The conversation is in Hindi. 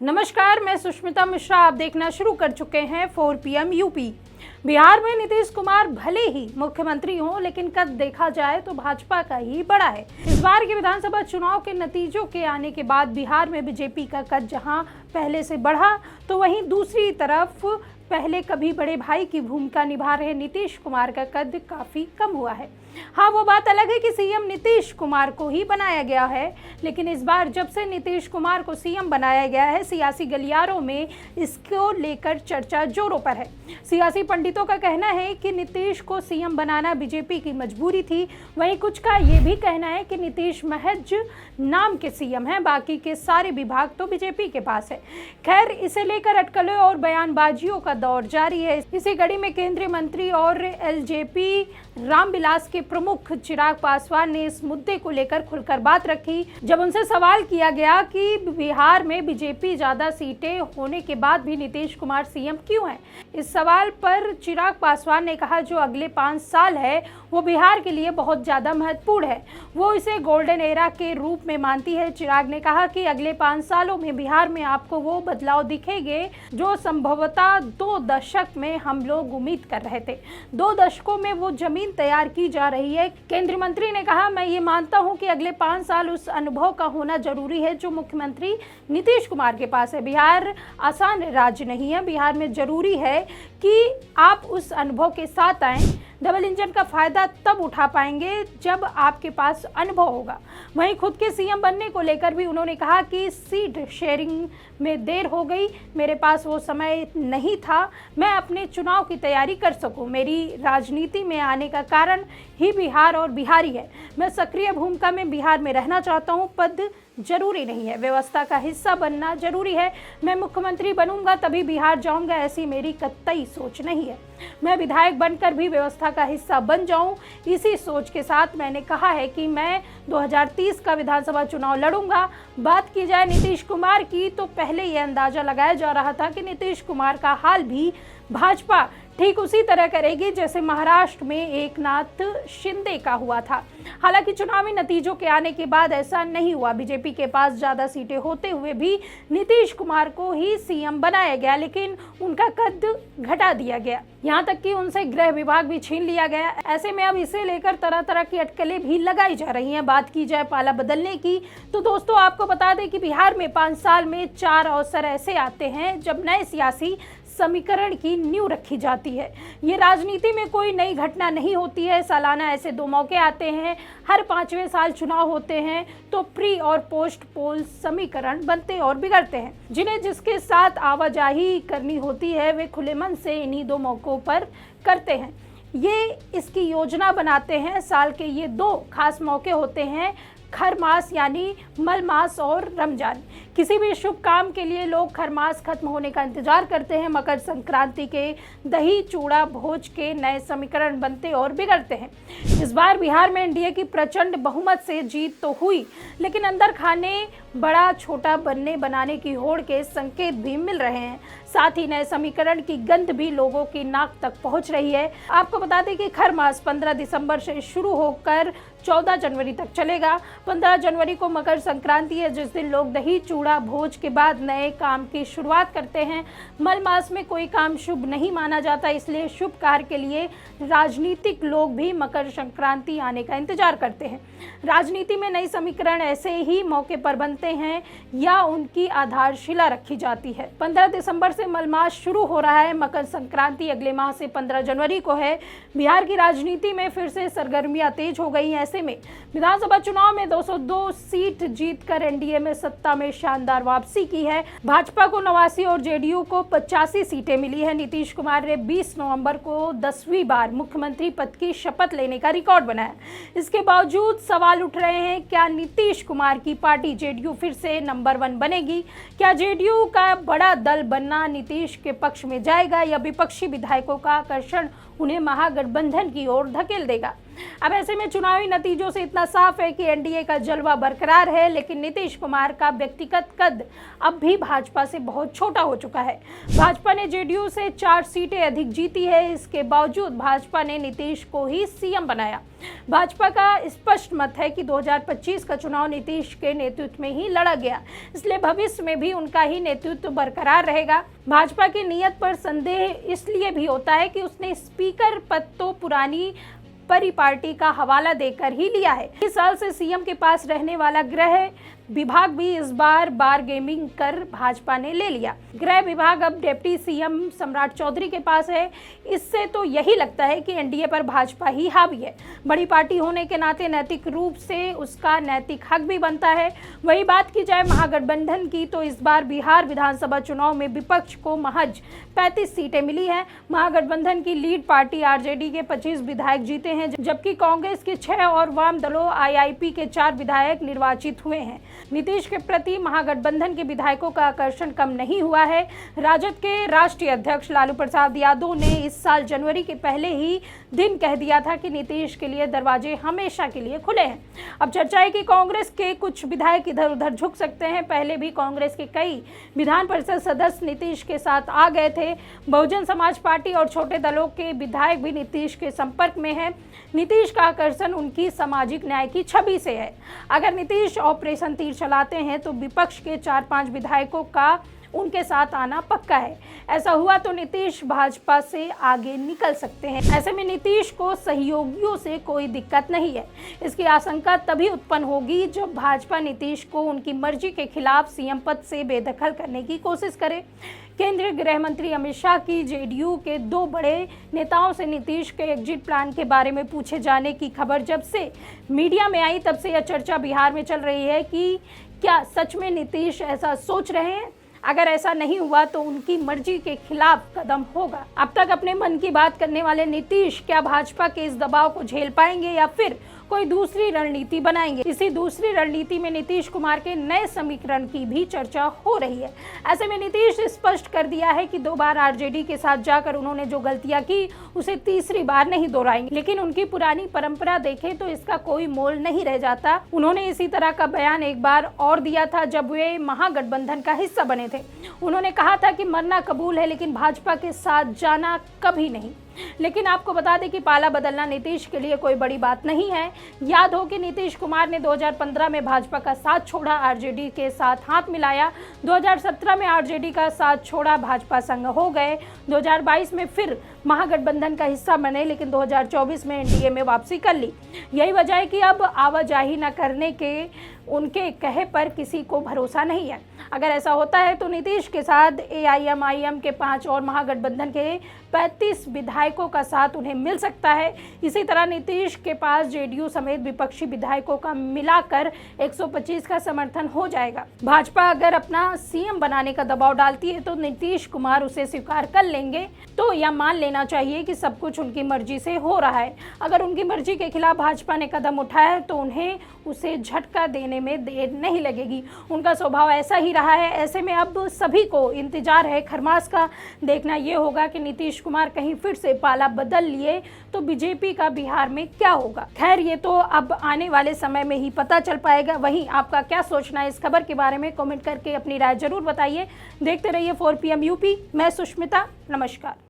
नमस्कार, मैं सुष्मिता मिश्रा। आप देखना शुरू कर चुके हैं 4 PM यूपी। बिहार में नीतीश कुमार भले ही मुख्यमंत्री हों, लेकिन कद देखा जाए तो भाजपा का ही बड़ा है। इस बार के विधानसभा चुनाव के नतीजों के आने के बाद बिहार में बीजेपी का कद जहां पहले से बढ़ा, तो वहीं दूसरी तरफ पहले कभी बड़े भाई की भूमिका निभा रहे नीतीश कुमार का कद काफी कम हुआ है। हाँ, वो बात अलग है कि सीएम नीतीश कुमार को ही बनाया गया है, लेकिन इस बार जब से नीतीश कुमार को सीएम बनाया गया है, सियासी गलियारों में इसको लेकर चर्चा जोरों पर है। सियासी पंडितों का कहना है कि नीतीश को सीएम बनाना बीजेपी की मजबूरी थी। वहीं कुछ का ये भी कहना है कि नीतीश महज नाम के सीएम हैं, बाकी के सारे विभाग तो बीजेपी के पास है। खैर, इसे लेकर अटकलों और बयानबाजियों का दौर जारी है। इसी कड़ी में केंद्रीय मंत्री और एलजेपी रामविलास के प्रमुख चिराग पासवान ने इस मुद्दे को लेकर खुलकर बात रखी। जब उनसे सवाल किया गया कि बिहार में बीजेपी ज्यादा सीटें होने के बाद भी नीतीश कुमार सीएम क्यों हैं, इस सवाल पर चिराग पासवान ने कहा जो अगले 5 साल है वो बिहार के लिए बहुत ज्यादा महत्वपूर्ण है। वो इसे गोल्डन एरा के रूप में मानती है। चिराग ने कहा कि अगले 5 सालों में बिहार में आपको वो बदलाव दिखेंगे जो संभवतः 2 दशक में हम लोग उम्मीद कर रहे थे। 2 दशकों में वो जमीन तैयार की जा रही है। केंद्रीय मंत्री ने कहा, मैं ये मानता हूं कि अगले 5 साल उस अनुभव का होना जरूरी है जो मुख्यमंत्री नीतीश कुमार के पास है। बिहार आसान राज्य नहीं है। बिहार में जरूरी है कि आप उस अनुभव के साथ आएं। डबल इंजन का फायदा तब उठा पाएंगे जब आपके पास अनुभव होगा। वहीं खुद के सीएम बनने को लेकर भी उन्होंने कहा कि सीट शेयरिंग में देर हो गई, मेरे पास वो समय नहीं था मैं अपने चुनाव की तैयारी कर सकूं। मेरी राजनीति में आने का कारण ही बिहार और बिहारी है। मैं सक्रिय भूमिका में बिहार में रहना चाहता हूं। पद जरूरी नहीं है, व्यवस्था का हिस्सा बनना जरूरी है। मैं मुख्यमंत्री बनूंगा तभी बिहार जाऊंगा, ऐसी मेरी कतई सोच नहीं है। मैं विधायक बनकर भी व्यवस्था का हिस्सा बन जाऊं, इसी सोच के साथ मैंने कहा है कि मैं 2030 का विधानसभा चुनाव लड़ूंगा। बात की जाए नीतीश कुमार की, तो पहले यह अंदाजा लगाया जा रहा था कि नीतीश कुमार का हाल भी भाजपा ठीक उसी तरह करेगी जैसे महाराष्ट्र में एकनाथ शिंदे का हुआ था। हालांकि चुनावी नतीजों के आने के बाद ऐसा नहीं हुआ। बीजेपी के पास ज्यादा सीटें होते हुए भी नीतीश कुमार को ही सीएम बनाया गया, लेकिन उनका कद घटा दिया गया। यहाँ तक कि उनसे गृह विभाग भी छीन लिया गया। ऐसे में अब इसे लेकर तरह तरह की अटकलें भी लगाई जा रही हैं। बात की जाए पाला बदलने की, तो दोस्तों आपको बता दें कि बिहार में 5 साल में 4 अवसर ऐसे आते हैं जब नए सियासी समीकरण की नींव रखी जाती है। ये राजनीति में कोई नई घटना नहीं होती है। सालाना ऐसे 2 मौके आते हैं। हर 5वें साल चुनाव होते हैं तो प्री और पोस्ट पोल समीकरण बनते और बिगड़ते हैं। जिन्हें जिसके साथ आवाजाही करनी होती है वे खुले मन से इन्हीं 2 मौकों पर करते हैं। ये इसकी योजना बनाते हैं। साल के ये 2 खास मौके होते हैं, खर मास यानी मल मास और रमजान। किसी भी शुभ काम के लिए लोग खर मास खत्म होने का इंतजार करते हैं। मकर संक्रांति के दही चूड़ा भोज के नए समीकरण बनते और बिगड़ते हैं। इस बार बिहार में एनडीए की प्रचंड बहुमत से जीत तो हुई, लेकिन अंदर खाने बड़ा छोटा बनाने की होड़ के संकेत भी मिल रहे हैं। साथ ही नए समीकरण की गंध भी लोगों की नाक तक पहुंच रही है। आपको बता दें कि खर मास 15 दिसंबर से शुरू होकर 14 जनवरी तक चलेगा। 15 जनवरी को मकर संक्रांति है, जिस दिन लोग दही चूड़ा भोज के बाद नए काम की शुरुआत करते हैं। मल मास में कोई काम शुभ नहीं माना जाता, इसलिए शुभ कार्य के लिए राजनीतिक लोग भी मकर संक्रांति आने का इंतजार करते हैं। राजनीति में नई समीकरण ऐसे ही मौके पर बनते हैं या उनकी आधारशिला रखी जाती है। 15 दिसंबर से मल मास शुरू हो रहा है। मकर संक्रांति अगले माह से 15 जनवरी को है। बिहार की राजनीति में फिर से सरगर्मियां तेज हो गई हैं। ऐसे में विधानसभा चुनाव में 202 सीट जीतकर एनडीए में सत्ता में शानदार वापसी की है। भाजपा को 89 और जेडीयू को 85 सीटें मिली है। नीतीश कुमार ने 20 नवंबर को 10वीं बार मुख्यमंत्री पद की शपथ लेने का रिकॉर्ड बनाया। इसके बावजूद सवाल उठ रहे हैं, क्या नीतीश कुमार की पार्टी जेडीयू फिर से नंबर 1 बनेगी? क्या जेडीयू का बड़ा दल बनना नीतीश के पक्ष में जाएगा या विपक्षी विधायकों का आकर्षण उन्हें महागठबंधन की ओर धकेल देगा? अब ऐसे में चुनावी नतीजों से इतना साफ है कि एनडीए का जलवा बरकरार है, लेकिन नीतीश कुमार का व्यक्तिगत कद अब भी भाजपा से बहुत छोटा हो चुका है। भाजपा ने जेडीयू से 4 सीटें अधिक जीती है। इसके बावजूद भाजपा ने नीतीश को ही सीएम बनाया। भाजपा का स्पष्ट मत है कि 2025 का चुनाव नीतीश के नेतृत्व में ही लड़ा गया, इसलिए भविष्य में भी उनका ही नेतृत्व बरकरार रहेगा। भाजपा की नीयत पर संदेह इसलिए भी होता है कि उसने स्पीकर पद तो पुरानी पार्टी का हवाला देकर ही लिया है। इस साल से सीएम के पास रहने वाला गृह विभाग भी इस बार बारगेनिंग कर भाजपा ने ले लिया। गृह विभाग अब डिप्टी सीएम सम्राट चौधरी के पास है। इससे तो यही लगता है कि एनडीए पर भाजपा ही हावी है। बड़ी पार्टी होने के नाते नैतिक रूप से उसका नैतिक हक भी बनता है। वही बात की जाए महागठबंधन की, तो इस बार बिहार विधानसभा चुनाव में विपक्ष को महज 35 सीटें मिली है। महागठबंधन की लीड पार्टी आरजेडी के 25 विधायक जीते हैं, जबकि कांग्रेस के 6 और वाम दलों आईआईपी के 4 विधायक निर्वाचित हुए हैं। नीतीश के प्रति महागठबंधन के विधायकों का आकर्षण कम नहीं हुआ है। राजद के राष्ट्रीय अध्यक्ष लालू प्रसाद यादव ने इस साल जनवरी के पहले ही दिन कह दिया था कि नीतीश के लिए दरवाजे हमेशा के लिए खुले हैं। अब चर्चा है कि कांग्रेस के कुछ विधायक इधर उधर झुक सकते हैं। पहले भी कांग्रेस के कई विधान परिषद सदस्य नीतीश के साथ आ गए थे। बहुजन समाज पार्टी और छोटे दलों के विधायक भी नीतीश के संपर्क में हैं। नीतीश का आकर्षण उनकी सामाजिक न्याय की छवि से है। अगर नीतीश ऑपरेशन तीर चलाते हैं तो विपक्ष के 4-5 विधायकों का उनके साथ आना पक्का है। ऐसा हुआ तो नीतीश भाजपा से आगे निकल सकते हैं। ऐसे में नीतीश को सहयोगियों से कोई दिक्कत नहीं है। इसकी आशंका तभी उत्पन्न होगी जब भाजपा नीतीश को उनकी मर्जी के खिलाफ सीएम पद से बेदखल करने की कोशिश करे। केंद्रीय गृह मंत्री अमित शाह की जेडीयू के 2 बड़े नेताओं से नीतीश के एग्जिट प्लान के बारे में पूछे जाने की खबर जब से मीडिया में आई, तब से यह चर्चा बिहार में चल रही है कि क्या सच में नीतीश ऐसा सोच रहे हैं। अगर ऐसा नहीं हुआ तो उनकी मर्जी के खिलाफ कदम होगा। अब तक अपने मन की बात करने वाले नीतीश क्या भाजपा के इस दबाव को झेल पाएंगे या फिर कोई दूसरी रणनीति बनाएंगे। इसी दूसरी रणनीति में नीतीश कुमार के नए समीकरण की भी चर्चा हो रही है। ऐसे में नीतीश स्पष्ट कर दिया है कि 2 बार आरजेडी के साथ जाकर उन्होंने जो गलतियां की उसे तीसरी बार नहीं दोहराएंगे, लेकिन उनकी पुरानी परंपरा देखें तो इसका कोई मोल नहीं रह जाता। उन्होंने इसी तरह का बयान एक बार और दिया था जब वे महागठबंधन का हिस्सा बने थे। उन्होंने कहा था कि मरना कबूल है लेकिन भाजपा के साथ जाना कभी नहीं। लेकिन आपको बता दें कि पाला बदलना नीतीश के लिए कोई बड़ी बात नहीं है। याद हो कि नीतीश कुमार ने 2015 में भाजपा का साथ छोड़ा, आरजेडी के साथ हाथ मिलाया। 2017 में आरजेडी का साथ छोड़ा, भाजपा संग हो गए। 2022 में फिर महागठबंधन का हिस्सा बने, लेकिन 2024 में एनडीए में वापसी कर ली। यही वजह है कि अब आवाजाही न करने के उनके कहे पर किसी को भरोसा नहीं है। अगर ऐसा होता है तो नीतीश के साथ एआईएमआईएम के 5 और महागठबंधन के 35 विधायकों का साथ उन्हें मिल सकता है। इसी तरह नीतीश के पास जेडीयू समेत विपक्षी विधायकों का मिलाकर 125 का समर्थन हो जाएगा। भाजपा अगर अपना सीएम बनाने का दबाव डालती है तो नीतीश कुमार उसे स्वीकार कर लेंगे, तो यह मान लेना चाहिए कि सब कुछ उनकी मर्जी से हो रहा है। अगर उनकी मर्जी के खिलाफ भाजपा ने कदम उठाया है तो उन्हें उसे झटका देने में देर नहीं लगेगी। उनका स्वभाव ऐसा ही रहा है। ऐसे में अब सभी को इंतजार है खरमास का। देखना ये होगा कि नीतीश कुमार कहीं फिर से पाला बदल लिए तो बीजेपी का बिहार में क्या होगा। खैर, ये तो अब आने वाले समय में ही पता चल पाएगा। वहीं आपका क्या सोचना है इस खबर के बारे में कमेंट करके अपनी राय जरूर बताइए। देखते रहिए 4 PM यूपी। मैं सुष्मिता, नमस्कार।